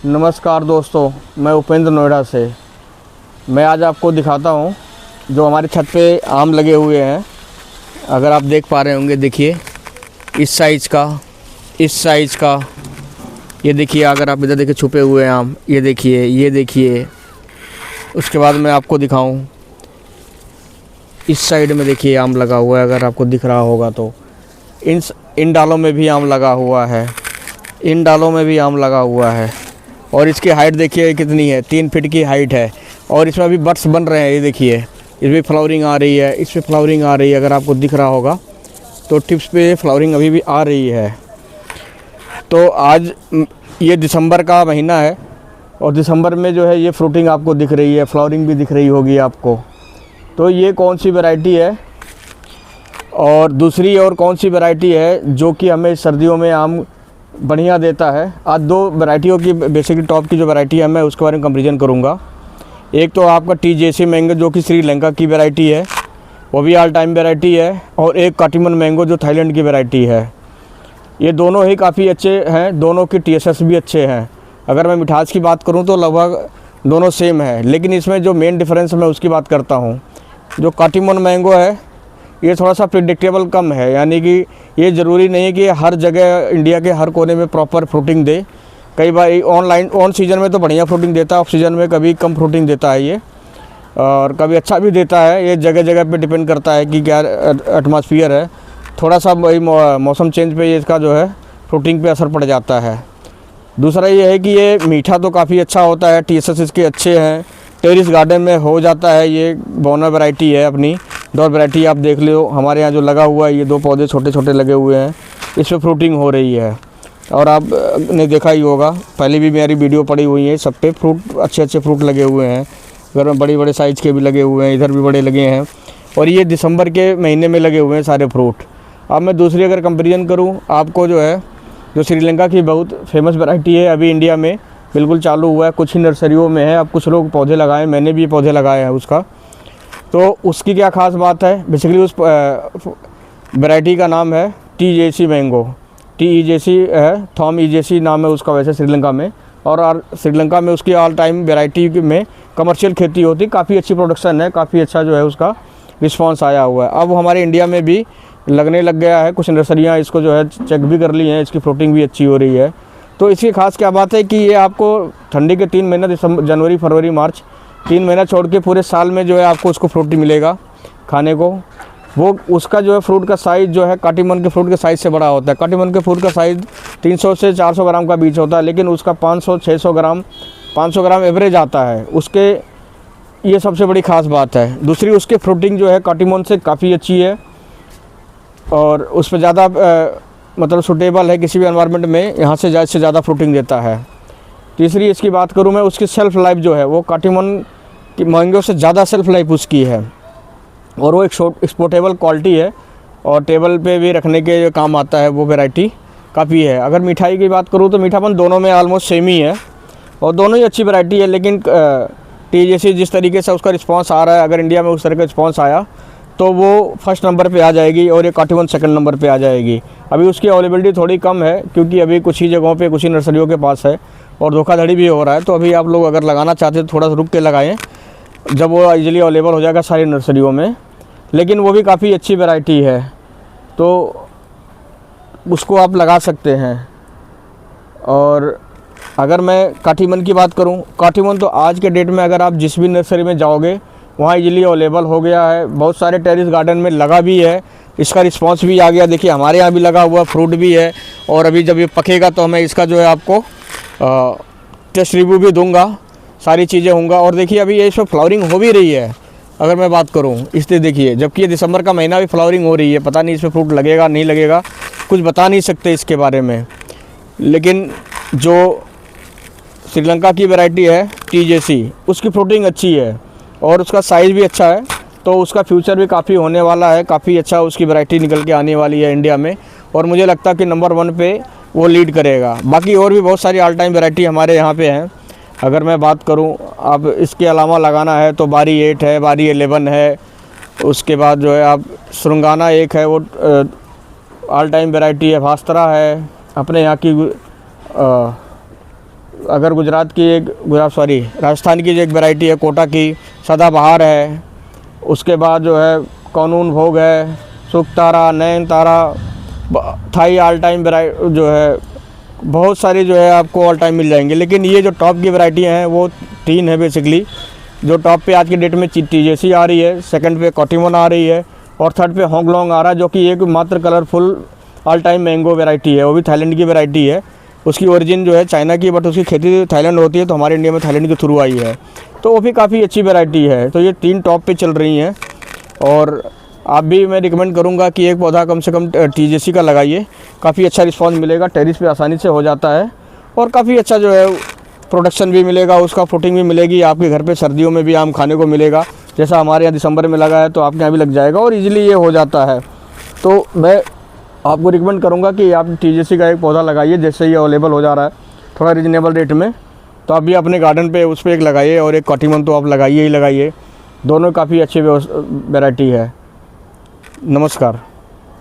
नमस्कार दोस्तों, मैं उपेंद्र नोएडा से। मैं आज आपको दिखाता हूँ जो हमारी छत पे आम लगे हुए हैं। अगर आप देख पा रहे होंगे, देखिए इस साइज़ का, इस साइज़ का, ये देखिए। अगर आप इधर देखिए छुपे हुए हैं आम, ये देखिए, ये देखिए। उसके बाद मैं आपको दिखाऊं, इस साइड में देखिए आम लगा हुआ है। अगर आपको दिख रहा होगा तो इन डालों में भी आम लगा हुआ है, इन डालों में भी आम लगा हुआ है। और इसकी हाइट देखिए कितनी है, 3 फीट की हाइट है। और इसमें अभी बड्स बन रहे हैं, ये देखिए। इसमें फ्लावरिंग आ रही है, इसमें फ्लावरिंग आ रही है। अगर आपको दिख रहा होगा तो टिप्स पे फ्लावरिंग अभी भी आ रही है। तो आज ये दिसंबर का महीना है और दिसंबर में जो है ये फ्रूटिंग आपको दिख रही है, फ्लावरिंग भी दिख रही होगी आपको। तो ये कौन सी वैरायटी है और दूसरी और कौन सी वैरायटी है जो कि हमें सर्दियों में आम बढ़िया देता है। आज 2 वैरायटियों की बेसिकली टॉप की जो वैरायटी है मैं उसके बारे में कंपैरिजन करूँगा। एक तो आपका TJC मैंगो जो कि श्रीलंका की वैरायटी है, वो भी ऑल टाइम वैरायटी है। और एक काटीमन मैंगो जो थाईलैंड की वैरायटी है। ये दोनों ही काफ़ी अच्छे हैं, दोनों के TSS भी अच्छे हैं। अगर मैं मिठास की बात करूँ तो लगभग दोनों सेम है, लेकिन इसमें जो मेन डिफरेंस मैं उसकी बात करता हूँ। जो काटीमन मैंगो है ये थोड़ा सा प्रिडिक्टेबल कम है, यानी कि ये ज़रूरी नहीं है कि हर जगह इंडिया के हर कोने में प्रॉपर फ्रूटिंग दे। कई बार ऑन सीज़न में तो बढ़िया फ्रूटिंग देता है, ऑफ सीज़न में कभी कम फ्रूटिंग देता है ये, और कभी अच्छा भी देता है। ये जगह जगह पे डिपेंड करता है कि क्या एटमॉस्फेयर है। थोड़ा सा मौसम चेंज पे इसका जो है फ्रूटिंग पे असर पड़ जाता है। दूसरा ये है कि ये मीठा तो काफ़ी अच्छा होता है, TSS इसके अच्छे हैं। टेरिस गार्डन में हो जाता है। ये बोनर वैरायटी है अपनी। 2 वैरायटी आप देख लो हमारे यहाँ जो लगा हुआ है, ये 2 पौधे छोटे छोटे लगे हुए हैं, इसमें फ्रूटिंग हो रही है। और आप ने देखा ही होगा, पहले भी मेरी वीडियो पड़ी हुई है, सब पे फ्रूट अच्छे अच्छे फ्रूट लगे हुए हैं। घर में बड़े बड़े साइज़ के भी लगे हुए हैं, इधर भी बड़े लगे हैं। और ये दिसंबर के महीने में लगे हुए हैं सारे फ्रूट। अब मैं दूसरी अगर कंपेरिजन करूँ आपको, जो है जो श्रीलंका की बहुत फेमस वैरायटी है, अभी इंडिया में बिल्कुल चालू हुआ है, कुछ ही नर्सरियों में है। अब कुछ लोग पौधे लगाए, मैंने भी पौधे लगाए हैं उसका। तो उसकी क्या ख़ास बात है, बेसिकली उस वैरायटी का नाम है TJC मैंगो। TEJC है, थॉम EJC नाम है उसका वैसे श्रीलंका में। और श्रीलंका में उसकी ऑल टाइम वैरायटी में कमर्शियल खेती होती, काफ़ी अच्छी प्रोडक्शन है, काफ़ी अच्छा जो है उसका रिस्पांस आया हुआ है। अब वो हमारे इंडिया में भी लगने लग गया है। कुछ नर्सरियाँ इसको जो है चेक भी कर ली हैं, इसकी फ्रूटिंग भी अच्छी हो रही है। तो इसकी खास क्या बात है कि ये आपको ठंडी के 3 महीने, दिसंबर, जनवरी, फरवरी, मार्च, 3 महीना छोड़ के पूरे साल में जो है आपको उसको फ्रूट मिलेगा खाने को। वो उसका जो है फ्रूट का साइज़ जो है काटीमन के फ्रूट के साइज़ से बड़ा होता है। काटीमन के फ्रूट का साइज़ 300 से 400 ग्राम का बीच होता है, लेकिन उसका 500-600 ग्राम, 500 ग्राम एवरेज आता है उसके। ये सबसे बड़ी ख़ास बात है। दूसरी, उसकी फ्रूटिंग जो है काटीमन से काफ़ी अच्छी है और उस पर ज़्यादा मतलब सूटेबल है किसी भी एनवायरनमेंट में, यहाँ से ज़्यादा फ्रूटिंग देता है। तीसरी इसकी बात करूँ मैं, उसकी सेल्फ़ लाइफ जो है वो काटीमन की मैंगो से ज़्यादा सेल्फ़ लाइफ उसकी है। और वो एक एक्सपोर्टेबल क्वालिटी है और टेबल पे भी रखने के काम आता है, वो वैरायटी काफ़ी है। अगर मिठाई की बात करूँ तो मीठापन दोनों में ऑलमोस्ट सेम ही है और दोनों ही अच्छी वैरायटी है। लेकिन TJC जिस तरीके से उसका रिस्पांस आ रहा है, अगर इंडिया में उस तरह का रिस्पांस आया तो वो फर्स्ट नंबर पे आ जाएगी और ये काटीमन सेकंड नंबर पे आ जाएगी। अभी उसकी अवेलेबिलिटी थोड़ी कम है क्योंकि अभी कुछ ही जगहों पे, कुछ ही नर्सरियों के पास है और धोखाधड़ी भी हो रहा है। तो अभी आप लोग अगर लगाना चाहते हैं तो थोड़ा सा रुक के लगाएं, जब वो ईजिली अवेलेबल हो जाएगा सारी नर्सरियों में। लेकिन वो भी काफ़ी अच्छी वैरायटी है, तो उसको आप लगा सकते हैं। और अगर मैं काटीमन की बात करूं, काटीमन तो आज के डेट में अगर आप जिस भी नर्सरी में जाओगे वहाँ इजीली अवेलेबल हो गया है। बहुत सारे टेरिस गार्डन में लगा भी है, इसका रिस्पांस भी आ गया। देखिए हमारे यहाँ भी लगा हुआ, फ्रूट भी है। और अभी जब ये पकेगा तो मैं इसका जो है आपको टेस्ट रिव्यू भी दूंगा, सारी चीज़ें होंगी। और देखिए अभी ये इसमें फ्लावरिंग हो भी रही है अगर मैं बात करूँ इससे, देखिए जबकि ये दिसंबर का महीना भी फ्लावरिंग हो रही है। पता नहीं इसमें फ्रूट लगेगा नहीं लगेगा, कुछ बता नहीं सकते इसके बारे में। लेकिन जो श्रीलंका की वैरायटी है TJC, उसकी फ्रूटिंग अच्छी है और उसका साइज़ भी अच्छा है, तो उसका फ्यूचर भी काफ़ी होने वाला है। काफ़ी अच्छा उसकी वैरायटी निकल के आने वाली है इंडिया में और मुझे लगता है कि नंबर 1 पे वो लीड करेगा। बाकी और भी बहुत सारी ऑल टाइम वैरायटी हमारे यहाँ पे हैं। अगर मैं बात करूँ, अब इसके अलावा लगाना है तो बारी 8 है, बारी 11 है। उसके बाद जो है आप श्रृंगाना एक है, वो ऑल टाइम वैरायटी है। भास्त्रा है अपने यहाँ की, अगर राजस्थान की जो एक वैरायटी है कोटा की, सदाबहार है, उसके बाद जो है कानून भोग है, सुखतारा, नयन तारा, थाई ऑल टाइम जो है, बहुत सारी जो है आपको ऑल टाइम मिल जाएंगे। लेकिन ये जो टॉप की वैरायटियाँ हैं वो 3 है बेसिकली। जो टॉप पे आज की डेट में TJC आ रही है, सेकंड पे कॉटिमोन आ रही है और थर्ड पे होंगलोंग आ रहा है, जो कि एक मात्र colourful all time mango variety है। वो भी थाईलैंड की वैरायटी है। उसकी ओरिजिन जो है चाइना की, बट उसकी खेती थाईलैंड होती है, तो हमारे इंडिया में थाईलैंड के थ्रू आई है, तो वो भी काफ़ी अच्छी वैरायटी है। तो ये 3 टॉप पे चल रही हैं। और आप भी, मैं रिकमेंड करूंगा कि एक पौधा कम से कम TJC का लगाइए, काफ़ी अच्छा रिस्पांस मिलेगा, टेरिस पे आसानी से हो जाता है और काफ़ी अच्छा जो है प्रोडक्शन भी मिलेगा, उसका फ्रूटिंग भी मिलेगी। आपके घर पे सर्दियों में भी आम खाने को मिलेगा, जैसा हमारे यहाँ दिसंबर में लगा है तो आपके यहाँ भी लग जाएगा और ईजिली ये हो जाता है। तो मैं आपको रिकमेंड करूँगा कि आप TJC का एक पौधा लगाइए, जैसे ये अवेलेबल हो जा रहा है थोड़ा रीजनेबल रेट में, तो आप भी अपने गार्डन पे उस पर एक लगाइए और एक कॉटिमोन तो आप लगाइए ही लगाइए। दोनों काफ़ी अच्छी वैरायटी है। नमस्कार।